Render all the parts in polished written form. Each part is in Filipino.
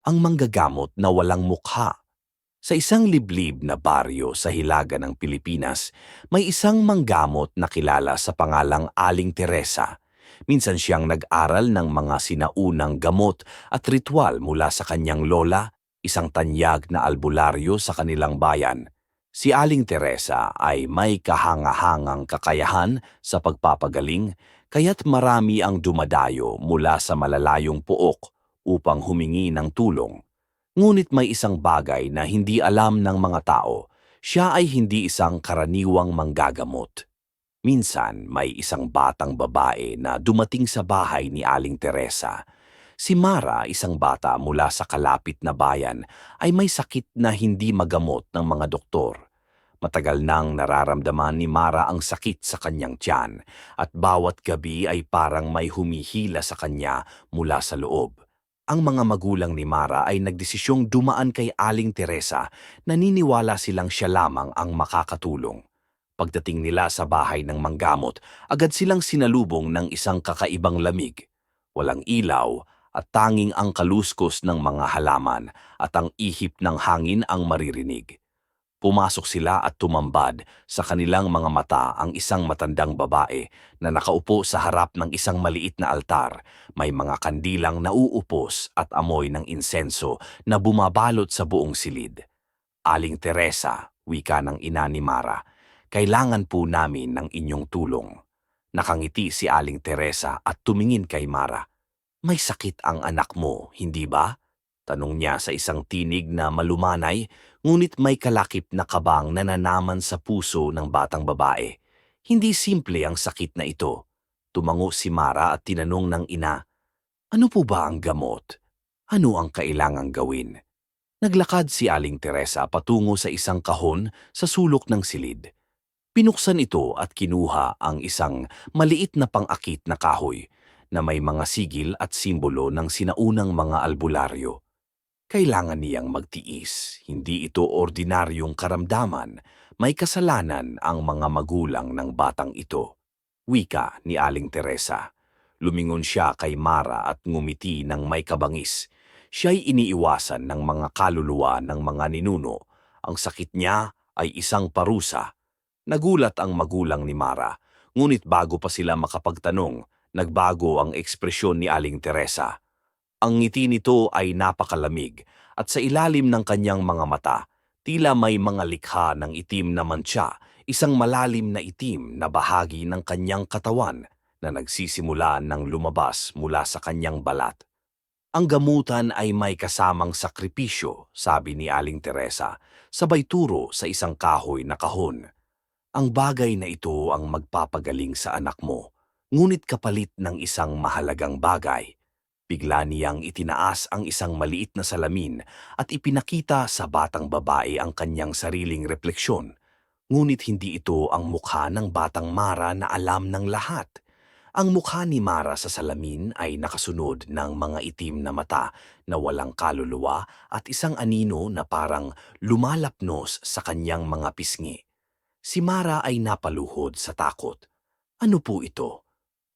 ang manggagamot na walang mukha. Sa isang liblib na baryo sa hilaga ng Pilipinas, may isang manggamot na kilala sa pangalang Aling Teresa. Minsan siyang nag-aral ng mga sinaunang gamot at ritual mula sa kanyang lola, isang tanyag na albularyo sa kanilang bayan. Si Aling Teresa ay may kahangahangang kakayahan sa pagpapagaling, kaya't marami ang dumadayo mula sa malalayong pook upang humingi ng tulong. Ngunit may isang bagay na hindi alam ng mga tao. Siya ay hindi isang karaniwang manggagamot. Minsan, may isang batang babae na dumating sa bahay ni Aling Teresa. Si Mara, isang bata mula sa kalapit na bayan, ay may sakit na hindi magamot ng mga doktor. Matagal nang nararamdaman ni Mara ang sakit sa kanyang tiyan at bawat gabi ay parang may humihila sa kanya mula sa loob. Ang mga magulang ni Mara ay nagdesisyong dumaan kay Aling Teresa, naniniwala silang siya lamang ang makakatulong. Pagdating nila sa bahay ng manggamot, agad silang sinalubong ng isang kakaibang lamig. Walang ilaw at tanging ang kaluskos ng mga halaman at ang ihip ng hangin ang maririnig. Pumasok sila at tumambad sa kanilang mga mata ang isang matandang babae na nakaupo sa harap ng isang maliit na altar. May mga kandilang nauupos at amoy ng insenso na bumabalot sa buong silid. Aling Teresa, wika ng ina ni Mara, kailangan po namin ng inyong tulong. Nakangiti si Aling Teresa at tumingin kay Mara. May sakit ang anak mo, hindi ba? Tanong niya sa isang tinig na malumanay, ngunit may kalakip na kabang nananaman sa puso ng batang babae. Hindi simple ang sakit na ito. Tumango si Mara at tinanong ng ina, ano po ba ang gamot? Ano ang kailangang gawin? Naglakad si Aling Teresa patungo sa isang kahon sa sulok ng silid. Pinuksan ito at kinuha ang isang maliit na pang-akit na kahoy na may mga sigil at simbolo ng sinaunang mga albularyo. Kailangan niyang magtiis, hindi ito ordinaryong karamdaman, may kasalanan ang mga magulang ng batang ito. Wika ni Aling Teresa. Lumingon siya kay Mara at ngumiti ng may kabangis. Siya'y iniiwasan ng mga kaluluwa ng mga ninuno. Ang sakit niya ay isang parusa. Nagulat ang magulang ni Mara, ngunit bago pa sila makapagtanong, nagbago ang ekspresyon ni Aling Teresa. Ang ngiti nito ay napakalamig at sa ilalim ng kanyang mga mata, tila may mga likha ng itim na mantsa, isang malalim na itim na bahagi ng kanyang katawan na nagsisimula ng lumabas mula sa kanyang balat. Ang gamutan ay may kasamang sakripisyo, sabi ni Aling Teresa, sabay turo sa isang kahoy na kahon. Ang bagay na ito ang magpapagaling sa anak mo, ngunit kapalit ng isang mahalagang bagay. Bigla niyang itinaas ang isang maliit na salamin at ipinakita sa batang babae ang kanyang sariling refleksyon. Ngunit hindi ito ang mukha ng batang Mara na alam ng lahat. Ang mukha ni Mara sa salamin ay nakasunod ng mga itim na mata na walang kaluluwa at isang anino na parang lumalapnos sa kanyang mga pisngi. Si Mara ay napaluhod sa takot. Ano po ito?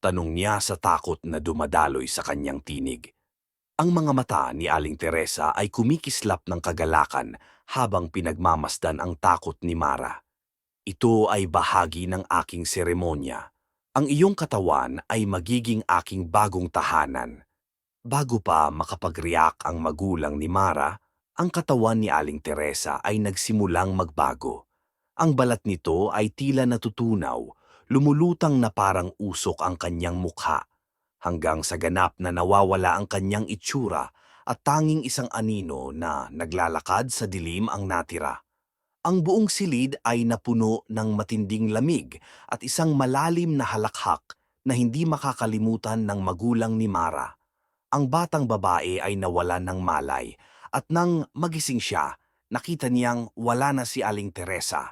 Tanong niya sa takot na dumadaloy sa kanyang tinig. Ang mga mata ni Aling Teresa ay kumikislap ng kagalakan habang pinagmamasdan ang takot ni Mara. Ito ay bahagi ng aking seremonya. Ang iyong katawan ay magiging aking bagong tahanan. Bago pa makapag-react ang magulang ni Mara, ang katawan ni Aling Teresa ay nagsimulang magbago. Ang balat nito ay tila natutunaw, lumulutang na parang usok ang kanyang mukha, hanggang sa ganap na nawawala ang kanyang itsura at tanging isang anino na naglalakad sa dilim ang natira. Ang buong silid ay napuno ng matinding lamig at isang malalim na halakhak na hindi makakalimutan ng magulang ni Mara. Ang batang babae ay nawalan ng malay at nang magising siya, nakita niyang wala na si Aling Teresa.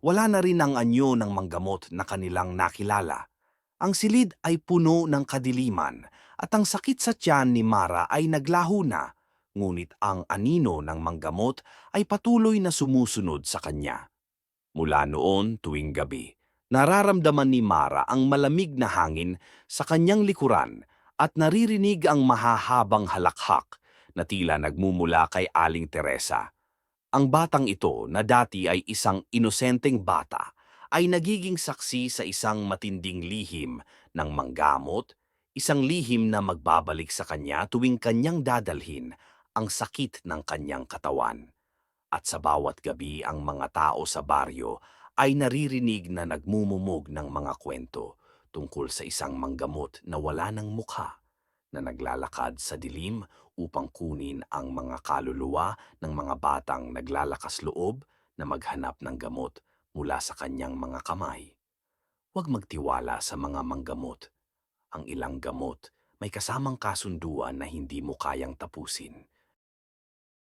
Wala na rin ang anyo ng manggamot na kanilang nakilala. Ang silid ay puno ng kadiliman at ang sakit sa tiyan ni Mara ay naglaho na, ngunit ang anino ng manggamot ay patuloy na sumusunod sa kanya. Mula noon tuwing gabi, nararamdaman ni Mara ang malamig na hangin sa kanyang likuran at naririnig ang mahahabang halakhak na tila nagmumula kay Aling Teresa. Ang batang ito na dati ay isang inosenteng bata ay nagiging saksi sa isang matinding lihim ng manggamot, isang lihim na magbabalik sa kanya tuwing kanyang dadalhin ang sakit ng kanyang katawan. At sa bawat gabi ang mga tao sa baryo ay naririnig na nagmumumog ng mga kwento tungkol sa isang manggamot na wala ng mukha na naglalakad sa dilim upang kunin ang mga kaluluwa ng mga batang naglalakas loob na maghanap ng gamot mula sa kanyang mga kamay. Huwag magtiwala sa mga manggamot. Ang ilang gamot may kasamang kasunduan na hindi mo kayang tapusin.